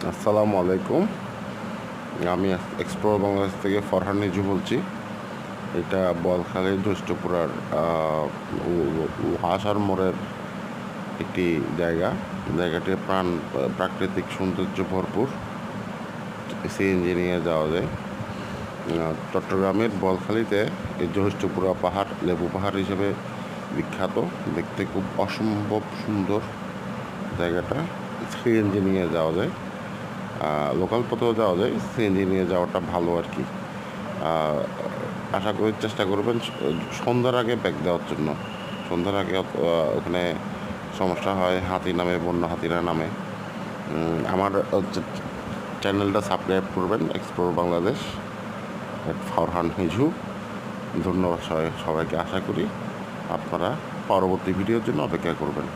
আসসালামু আলাইকুম। আমি এক্সপ্লোর বাংলাদেশ থেকে ফরহান নিজু বলছি। এটা বলখালী জ্যৈষ্ঠপুরার আসার মোড়ের একটি জায়গাটি প্রাকৃতিক সৌন্দর্য ভরপুর। সিএনজি নিয়ে যাওয়া যায়। চট্টগ্রামের বলখালীতে এই জ্যৈষ্ঠপুরা পাহাড় লেবু পাহাড় হিসেবে বিখ্যাত। দেখতে খুব অসম্ভব সুন্দর জায়গাটা। সিএনজি নিয়ে যাওয়া যায়, লোকাল পথেও যাওয়া যায়, সিএনজি নিয়ে যাওয়াটা ভালো আর কি। আশা করি চেষ্টা করবেন সন্ধ্যার আগে ব্যাক দেওয়ার জন্য। সন্ধ্যার আগে ওখানে সমস্যা হয়, হাতি নামে, বন্য হাতিরা নামে। আমার চ্যানেলটা সাবস্ক্রাইব করবেন, এক্সপ্লোর বাংলাদেশ ফরহান হিজু। ধন্যবাদ সবাইকে। আশা করি আপনারা পরবর্তী ভিডিওর জন্য অপেক্ষা করবেন।